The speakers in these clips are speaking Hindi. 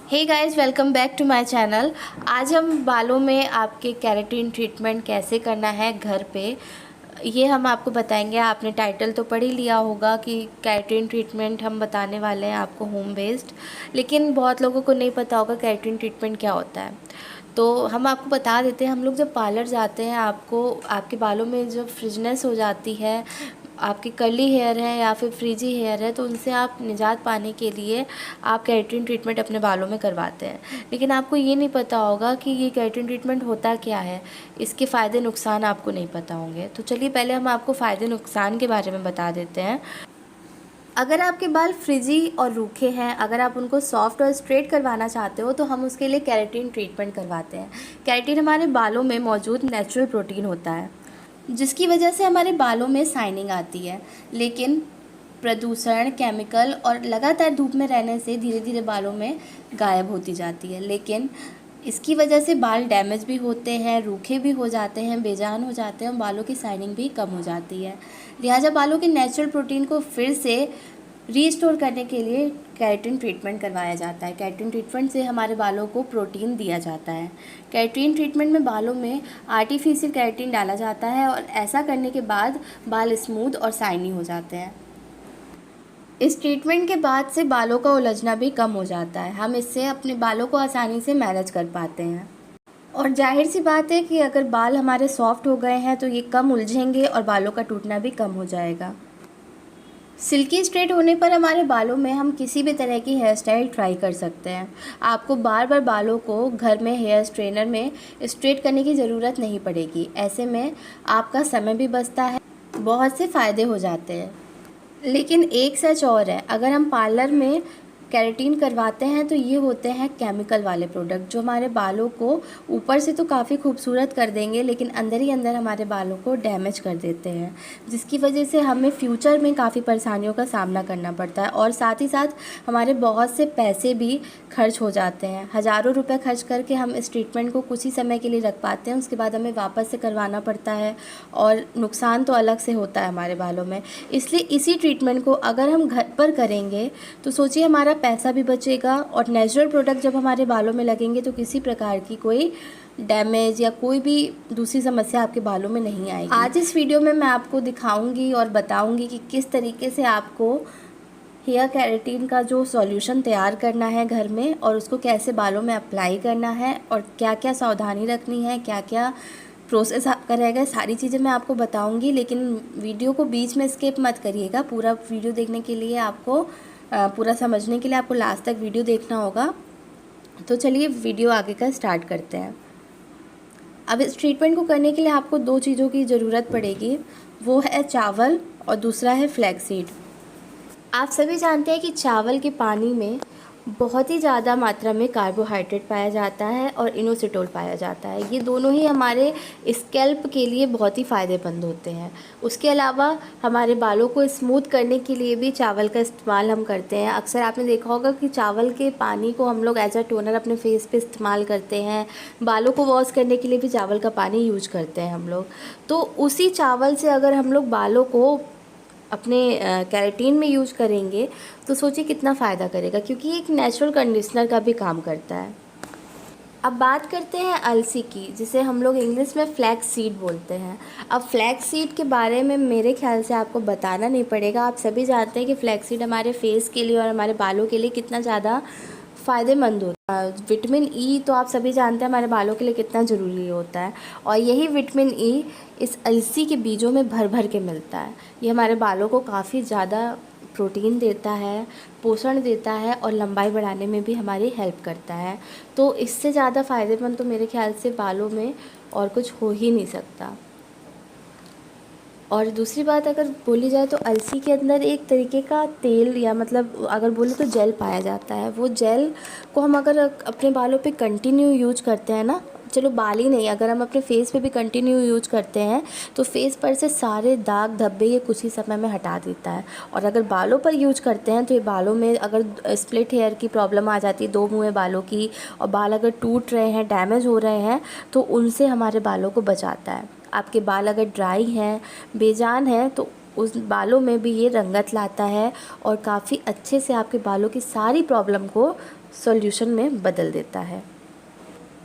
Hey guys, welcome back to my channel. आज हम बालों में आपके केराटिन ट्रीटमेंट कैसे करना है घर पे, ये हम आपको बताएंगे। आपने टाइटल तो पढ़ ही लिया होगा कि केराटिन ट्रीटमेंट हम बताने वाले हैं आपको होम बेस्ड, लेकिन बहुत लोगों को नहीं पता होगा केराटिन ट्रीटमेंट क्या होता है। तो हम आपको बता देते हैं। हम लोग जब पार्लर जाते हैं, आपको आपके बालों में जब फ्रिजनेस हो जाती है, आपकी कर्ली हेयर है या फिर फ्रीजी हेयर है, तो उनसे आप निजात पाने के लिए आप केराटिन ट्रीटमेंट अपने बालों में करवाते हैं। लेकिन आपको ये नहीं पता होगा कि ये केराटिन ट्रीटमेंट होता क्या है, इसके फ़ायदे नुकसान आपको नहीं पता होंगे। तो चलिए पहले हम आपको फ़ायदे नुकसान के बारे में बता देते हैं। अगर आपके बाल फ्रिजी और रूखे हैं, अगर आप उनको सॉफ्ट और स्ट्रेट करवाना चाहते हो, तो हम उसके लिए केराटिन ट्रीटमेंट करवाते हैं। केराटिन हमारे बालों में मौजूद नेचुरल प्रोटीन होता है, जिसकी वजह से हमारे बालों में शाइनिंग आती है। लेकिन प्रदूषण, केमिकल और लगातार धूप में रहने से धीरे धीरे बालों में गायब होती जाती है। लेकिन इसकी वजह से बाल डैमेज भी होते हैं, रूखे भी हो जाते हैं, बेजान हो जाते हैं और बालों की शाइनिंग भी कम हो जाती है। लिहाजा बालों के नेचुरल प्रोटीन को फिर से रीस्टोर करने के लिए केराटिन ट्रीटमेंट करवाया जाता है। केराटिन ट्रीटमेंट से हमारे बालों को प्रोटीन दिया जाता है। केराटिन ट्रीटमेंट में बालों में आर्टिफिशियल केराटिन डाला जाता है और ऐसा करने के बाद बाल स्मूथ और शाइनी हो जाते हैं। इस ट्रीटमेंट के बाद से बालों का उलझना भी कम हो जाता है। हम इससे अपने बालों को आसानी से मैनेज कर पाते हैं। और जाहिर सी बात है कि अगर बाल हमारे सॉफ्ट हो गए हैं तो ये कम उलझेंगे और बालों का टूटना भी कम हो जाएगा। सिल्की स्ट्रेट होने पर हमारे बालों में हम किसी भी तरह की हेयर स्टाइल ट्राई कर सकते हैं। आपको बार बार बालों को घर में हेयर स्ट्रेनर में स्ट्रेट करने की ज़रूरत नहीं पड़ेगी। ऐसे में आपका समय भी बचता है, बहुत से फ़ायदे हो जाते हैं। लेकिन एक सच और है, अगर हम पार्लर में केराटिन करवाते हैं तो ये होते हैं केमिकल वाले प्रोडक्ट, जो हमारे बालों को ऊपर से तो काफ़ी खूबसूरत कर देंगे, लेकिन अंदर ही अंदर हमारे बालों को डैमेज कर देते हैं, जिसकी वजह से हमें फ्यूचर में काफ़ी परेशानियों का सामना करना पड़ता है। और साथ ही साथ हमारे बहुत से पैसे भी खर्च हो जाते हैं। हज़ारों रुपये खर्च करके हम इस ट्रीटमेंट को कुछ ही समय के लिए रख पाते हैं, उसके बाद हमें वापस से करवाना पड़ता है और नुकसान तो अलग से होता है हमारे बालों में। इसलिए इसी ट्रीटमेंट को अगर हम घर पर करेंगे तो सोचिए, हमारा पैसा भी बचेगा और नेचुरल प्रोडक्ट जब हमारे बालों में लगेंगे तो किसी प्रकार की कोई डैमेज या कोई भी दूसरी समस्या आपके बालों में नहीं आएगी। आज इस वीडियो में मैं आपको दिखाऊंगी और बताऊंगी कि किस तरीके से आपको हेयर केराटिन का जो सॉल्यूशन तैयार करना है घर में, और उसको कैसे बालों में अप्लाई करना है और क्या क्या सावधानी रखनी है, क्या क्या प्रोसेस आपका रहेगा, सारी चीज़ें मैं आपको बताऊंगी। लेकिन वीडियो को बीच में स्किप मत करिएगा। पूरा वीडियो देखने के लिए आपको पूरा समझने के लिए आपको लास्ट तक वीडियो देखना होगा। तो चलिए वीडियो आगे का स्टार्ट करते हैं। अब इस ट्रीटमेंट को करने के लिए आपको दो चीज़ों की ज़रूरत पड़ेगी, वो है चावल और दूसरा है फ्लैक्सीड। आप सभी जानते हैं कि चावल के पानी में बहुत ही ज़्यादा मात्रा में कार्बोहाइड्रेट पाया जाता है और इनोसिटोल पाया जाता है। ये दोनों ही हमारे स्कैल्प के लिए बहुत ही फ़ायदेमंद होते हैं। उसके अलावा हमारे बालों को स्मूथ करने के लिए भी चावल का इस्तेमाल हम करते हैं। अक्सर आपने देखा होगा कि चावल के पानी को हम लोग एज अ टोनर अपने फेस पे इस्तेमाल करते हैं। बालों को वॉश करने के लिए भी चावल का पानी यूज करते हैं हम लोग। तो उसी चावल से अगर हम लोग बालों को अपने केराटिन में यूज करेंगे तो सोचिए कितना फ़ायदा करेगा, क्योंकि ये एक नेचुरल कंडीशनर का भी काम करता है। अब बात करते हैं अलसी की, जिसे हम लोग इंग्लिश में फ्लैक्स सीड बोलते हैं। अब फ्लैक्स सीड के बारे में मेरे ख्याल से आपको बताना नहीं पड़ेगा। आप सभी जानते हैं कि फ्लैक्स सीड हमारे फेस के लिए और हमारे बालों के लिए कितना ज़्यादा फ़ायदेमंद होता है। विटामिन ई तो आप सभी जानते हैं हमारे बालों के लिए कितना ज़रूरी होता है, और यही विटामिन ई इस अलसी के बीजों में भर भर के मिलता है। ये हमारे बालों को काफ़ी ज़्यादा प्रोटीन देता है, पोषण देता है और लंबाई बढ़ाने में भी हमारी हेल्प करता है। तो इससे ज़्यादा फ़ायदेमंद तो मेरे ख्याल से बालों में और कुछ हो ही नहीं सकता। और दूसरी बात अगर बोली जाए तो अलसी के अंदर एक तरीके का तेल, या मतलब अगर बोले तो जेल पाया जाता है। वो जेल को हम अगर अपने बालों पे कंटिन्यू यूज करते हैं ना, चलो बाल ही नहीं, अगर हम अपने फेस पे भी कंटिन्यू यूज करते हैं तो फेस पर से सारे दाग धब्बे ये कुछ ही समय में हटा देता है। और अगर बालों पर यूज करते हैं तो ये बालों में अगर स्प्लिट हेयर की प्रॉब्लम आ जाती है, दो मुँहे बालों की, और बाल अगर टूट रहे हैं, डैमेज हो रहे हैं, तो उनसे हमारे बालों को बचाता है। आपके बाल अगर ड्राई हैं, बेजान हैं, तो उस बालों में भी ये रंगत लाता है और काफ़ी अच्छे से आपके बालों की सारी प्रॉब्लम को सॉल्यूशन में बदल देता है।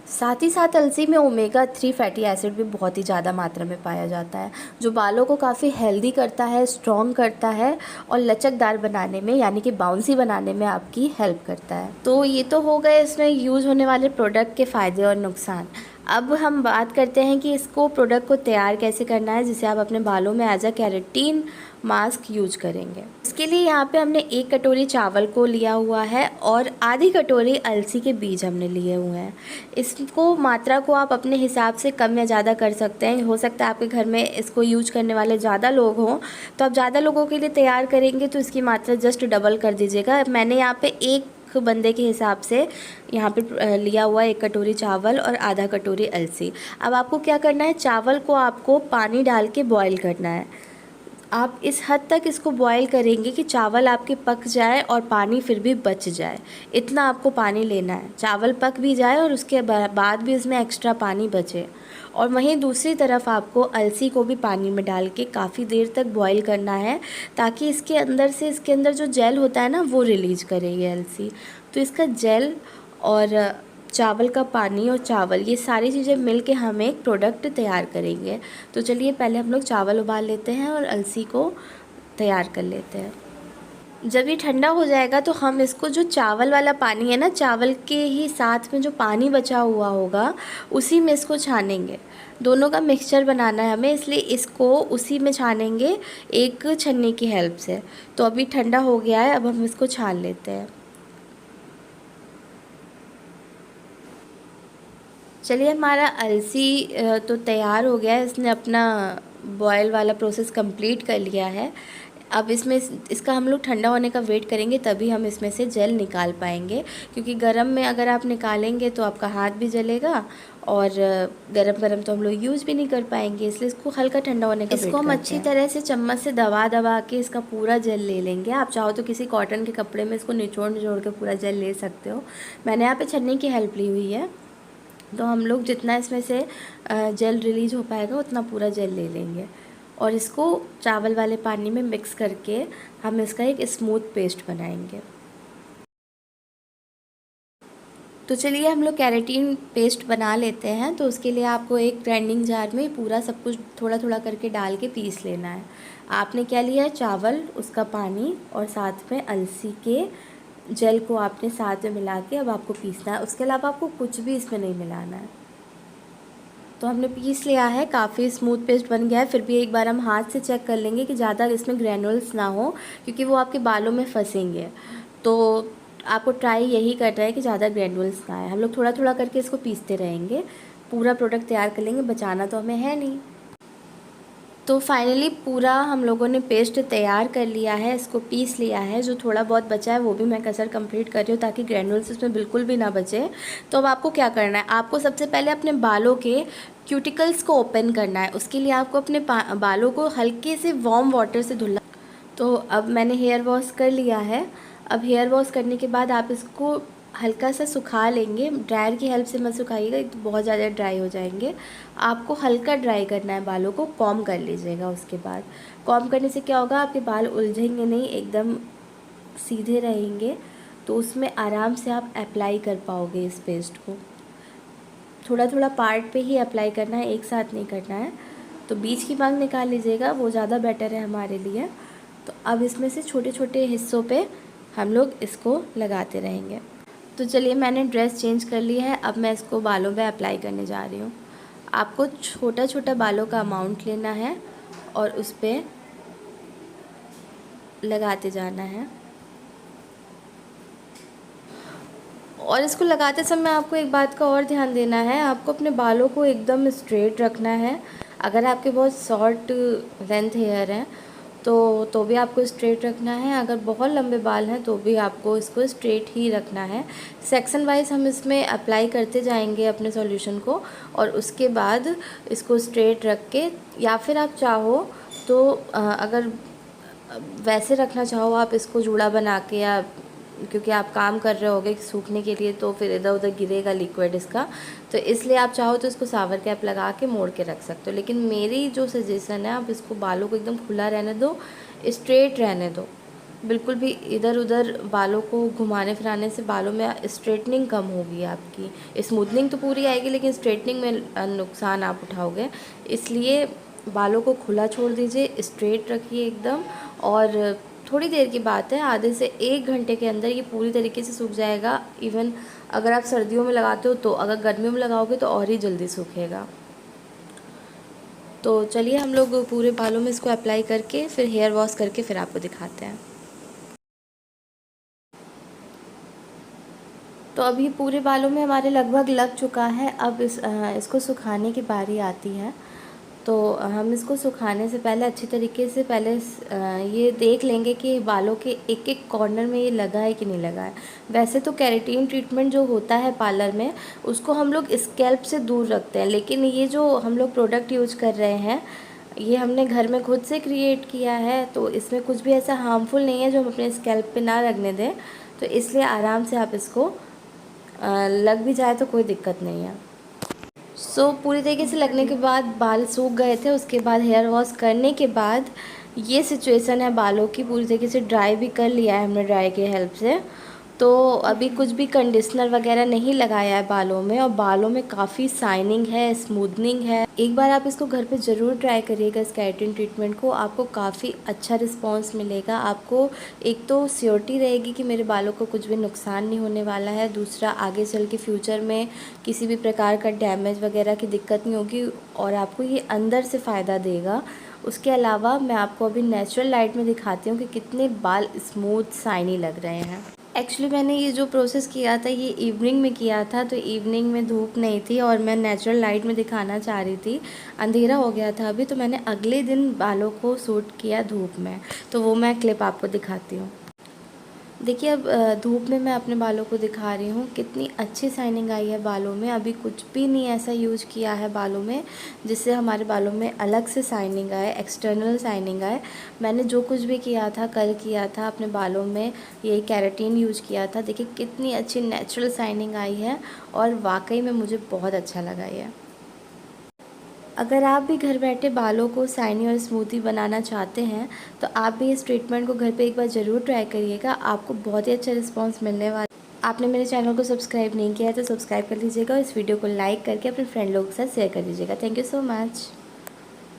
साथ ही साथ अलसी में ओमेगा 3 फैटी एसिड भी बहुत ही ज़्यादा मात्रा में पाया जाता है, जो बालों को काफ़ी हेल्दी करता है, स्ट्रॉन्ग करता है और लचकदार बनाने में यानी कि बाउंसी बनाने में आपकी हेल्प करता है। तो ये तो हो गए इसमें यूज़ होने वाले प्रोडक्ट के फ़ायदे और नुकसान। अब हम बात करते हैं कि इसको प्रोडक्ट को तैयार कैसे करना है जिसे आप अपने बालों में as a keratin mask use करेंगे। इसके लिए यहाँ पे हमने 1 कटोरी चावल को लिया हुआ है और आधी कटोरी अलसी के बीज हमने लिए हुए हैं। इसको मात्रा को आप अपने हिसाब से कम या ज़्यादा कर सकते हैं। हो सकता है आपके घर में इसको यूज करने वाले ज़्यादा लोग हों, तो आप ज़्यादा लोगों के लिए तैयार करेंगे तो इसकी मात्रा जस्ट डबल कर दीजिएगा। मैंने यहाँ पे एक बंदे के हिसाब से यहाँ पे लिया हुआ 1 कटोरी चावल और आधा कटोरी अलसी। अब आपको क्या करना है, चावल को आपको पानी डाल के बॉईल करना है। आप इस हद तक इसको बॉईल करेंगे कि चावल आपके पक जाए और पानी फिर भी बच जाए। इतना आपको पानी लेना है, चावल पक भी जाए और उसके बाद भी इसमें एक्स्ट्रा पानी बचे। और वहीं दूसरी तरफ आपको अलसी को भी पानी में डाल के काफ़ी देर तक बॉईल करना है, ताकि इसके अंदर जो जेल होता है ना वो रिलीज़ करे ये अलसी। तो इसका जेल और चावल का पानी और चावल ये सारी चीज़ें मिल के हम एक प्रोडक्ट तैयार करेंगे। तो चलिए पहले हम लोग चावल उबाल लेते हैं और अलसी को तैयार कर लेते हैं। जब ये ठंडा हो जाएगा तो हम इसको, जो चावल वाला पानी है ना, चावल के ही साथ में जो पानी बचा हुआ होगा उसी में इसको छानेंगे। दोनों का मिक्सचर बनाना है हमें, इसलिए इसको उसी में छानेंगे एक छन्नी की हेल्प से। तो अभी ठंडा हो गया है, अब हम इसको छान लेते हैं। चलिए हमारा अलसी तो तैयार हो गया है, इसने अपना बॉयल वाला प्रोसेस कंप्लीट कर लिया है। अब इसमें इसका हम लोग ठंडा होने का वेट करेंगे, तभी हम इसमें से जेल निकाल पाएंगे, क्योंकि गरम में अगर आप निकालेंगे तो आपका हाथ भी जलेगा और गरम गरम तो हम लोग यूज़ भी नहीं कर पाएंगे। इसलिए इसको हल्का ठंडा होने का वेट करते हैं। इसको हम अच्छी तरह से चम्मच से दबा दबा के इसका पूरा जेल ले लेंगे। आप चाहो तो किसी कॉटन के कपड़े में इसको निचोड़ निचोड़ के पूरा जेल ले सकते हो। मैंने यहाँ पे छन्नी की हेल्प ली हुई है, तो हम लोग जितना इसमें से जेल रिलीज़ हो पाएगा उतना पूरा जेल ले लेंगे और इसको चावल वाले पानी में मिक्स करके हम इसका एक स्मूथ पेस्ट बनाएंगे। तो चलिए हम लोग केराटिन पेस्ट बना लेते हैं। तो उसके लिए आपको एक ग्राइंडिंग जार में पूरा सब कुछ थोड़ा थोड़ा करके डाल के पीस लेना है। आपने क्या लिया है, चावल, उसका पानी और साथ में अलसी के जेल को आपने साथ में मिला के अब आपको पीसना है। उसके अलावा आपको कुछ भी इसमें नहीं मिलाना है। तो हमने पीस लिया है, काफ़ी स्मूथ पेस्ट बन गया है। फिर भी एक बार हम हाथ से चेक कर लेंगे कि ज़्यादा इसमें ग्रैनुल्स ना हो, क्योंकि वो आपके बालों में फंसेंगे। तो आपको ट्राई यही करना है कि ज़्यादा ग्रैनुल्स ना आए। हम लोग थोड़ा थोड़ा करके इसको पीसते रहेंगे, पूरा प्रोडक्ट तैयार कर लेंगे, बचाना तो हमें है नहीं। तो फाइनली पूरा हम लोगों ने पेस्ट तैयार कर लिया है, इसको पीस लिया है। जो थोड़ा बहुत बचा है वो भी मैं कसर कंप्लीट कर रही हूँ ताकि ग्रैनुल्स इसमें बिल्कुल भी ना बचे। तो अब आपको क्या करना है, आपको सबसे पहले अपने बालों के क्यूटिकल्स को ओपन करना है। उसके लिए आपको अपने बालों को हल्के से वार्म वाटर से धुलना। तो अब मैंने हेयर वॉश कर लिया है। अब हेयर वॉश करने के बाद आप इसको हल्का सा सुखा लेंगे। ड्रायर की हेल्प से मत सुखाइएगा, तो बहुत ज़्यादा ड्राई हो जाएंगे। आपको हल्का ड्राई करना है, बालों को कॉम्ब कर लीजिएगा। उसके बाद कॉम्ब करने से क्या होगा, आपके बाल उलझेंगे नहीं, एकदम सीधे रहेंगे। तो उसमें आराम से आप अप्लाई कर पाओगे इस पेस्ट को। थोड़ा थोड़ा पार्ट पे ही अप्लाई करना है, एक साथ नहीं करना है। तो बीच की भाग निकाल लीजिएगा, वो ज़्यादा बेटर है हमारे लिए। तो अब इसमें से छोटे छोटे हिस्सों पे हम लोग इसको लगाते रहेंगे। तो चलिए मैंने ड्रेस चेंज कर ली है, अब मैं इसको बालों पे अप्लाई करने जा रही हूँ। आपको छोटा छोटा बालों का अमाउंट लेना है और उस पर लगाते जाना है। और इसको लगाते समय आपको एक बात का और ध्यान देना है, आपको अपने बालों को एकदम स्ट्रेट रखना है। अगर आपके बहुत शॉर्ट लेंथ हेयर हैं तो भी आपको स्ट्रेट रखना है। अगर बहुत लंबे बाल हैं तो भी आपको इसको स्ट्रेट ही रखना है। सेक्शन वाइज हम इसमें अप्लाई करते जाएंगे अपने सॉल्यूशन को, और उसके बाद इसको स्ट्रेट रख के, या फिर आप चाहो तो अगर वैसे रखना चाहो आप इसको जूड़ा बना के, या क्योंकि आप काम कर रहे होगे सूखने के लिए तो फिर इधर उधर गिरेगा लिक्विड इसका, तो इसलिए आप चाहो तो इसको सावर कैप लगा के मोड़ के रख सकते हो। लेकिन मेरी जो सजेशन है, आप इसको बालों को एकदम खुला रहने दो, स्ट्रेट रहने दो। बिल्कुल भी इधर उधर बालों को घुमाने फिराने से बालों में स्ट्रेटनिंग कम होगी आपकी। स्मूथनिंग तो पूरी आएगी लेकिन स्ट्रेटनिंग में नुकसान आप उठाओगे। इसलिए बालों को खुला छोड़ दीजिए, स्ट्रेट रखिए एकदम। और थोड़ी देर की बात है, आधे से 1 घंटे के अंदर ये पूरी तरीके से सूख जाएगा। इवन अगर आप सर्दियों में लगाते हो तो, अगर गर्मियों में लगाओगे तो और ही जल्दी सूखेगा। तो चलिए हम लोग पूरे बालों में इसको अप्लाई करके फिर हेयर वॉश करके फिर आपको दिखाते हैं। तो अभी पूरे बालों में हमारे लगभग लग चुका है। अब इसको सुखाने की बारी आती है। तो हम इसको सुखाने से पहले अच्छी तरीके से पहले ये देख लेंगे कि बालों के एक एक कॉर्नर में ये लगा है कि नहीं लगा है। वैसे तो केराटिन ट्रीटमेंट जो होता है पार्लर में, उसको हम लोग स्कैल्प से दूर रखते हैं, लेकिन ये जो हम लोग प्रोडक्ट यूज कर रहे हैं ये हमने घर में खुद से क्रिएट किया है, तो इसमें कुछ भी ऐसा हार्मफुल नहीं है जो हम अपने स्कैल्प पे ना लगने दें। तो इसलिए आराम से आप इसको लग भी जाए तो कोई दिक्कत नहीं है। पूरी तरीके से लगने के बाद बाल सूख गए थे। उसके बाद हेयर वॉश करने के बाद ये सिचुएशन है बालों की। पूरी तरीके से ड्राई भी कर लिया है हमने ड्राई की हेल्प से। तो अभी कुछ भी कंडीशनर वगैरह नहीं लगाया है बालों में, और बालों में काफ़ी शाइनिंग है, स्मूथनिंग है। एक बार आप इसको घर पे ज़रूर ट्राई करिएगा इस केराटिन ट्रीटमेंट को, आपको काफ़ी अच्छा रिस्पांस मिलेगा। आपको एक तो श्योरिटी रहेगी कि मेरे बालों को कुछ भी नुकसान नहीं होने वाला है, दूसरा आगे चल के फ्यूचर में किसी भी प्रकार का डैमेज वगैरह की दिक्कत नहीं होगी, और आपको ये अंदर से फ़ायदा देगा। उसके अलावा मैं आपको अभी नेचुरल लाइट में दिखाती हूँ कि कितने बाल स्मूथ शाइनी लग रहे हैं। एक्चुअली मैंने ये जो प्रोसेस किया था ये इवनिंग में किया था, तो इवनिंग में धूप नहीं थी और मैं नेचुरल लाइट में दिखाना चाह रही थी। अंधेरा हो गया था अभी, तो मैंने अगले दिन बालों को शूट किया धूप में, तो वो मैं क्लिप आपको दिखाती हूँ। देखिए अब धूप में मैं अपने बालों को दिखा रही हूँ कितनी अच्छी शाइनिंग आई है बालों में। अभी कुछ भी नहीं ऐसा यूज किया है बालों में जिससे हमारे बालों में अलग से शाइनिंग आए, एक्सटर्नल शाइनिंग आए। मैंने जो कुछ भी किया था, कल किया था अपने बालों में, ये केराटिन यूज किया था। देखिए कितनी अच्छी नेचुरल शाइनिंग आई है, और वाकई में मुझे बहुत अच्छा लगा ये। अगर आप भी घर बैठे बालों को शाइनी और स्मूथी बनाना चाहते हैं तो आप भी इस ट्रीटमेंट को घर पे एक बार ज़रूर ट्राई करिएगा, आपको बहुत ही अच्छा रिस्पांस मिलने वाला। आपने मेरे चैनल को सब्सक्राइब नहीं किया है तो सब्सक्राइब कर लीजिएगा, और इस वीडियो को लाइक करके अपने फ्रेंड लोगों के साथ शेयर कर दीजिएगा। Thank you so much.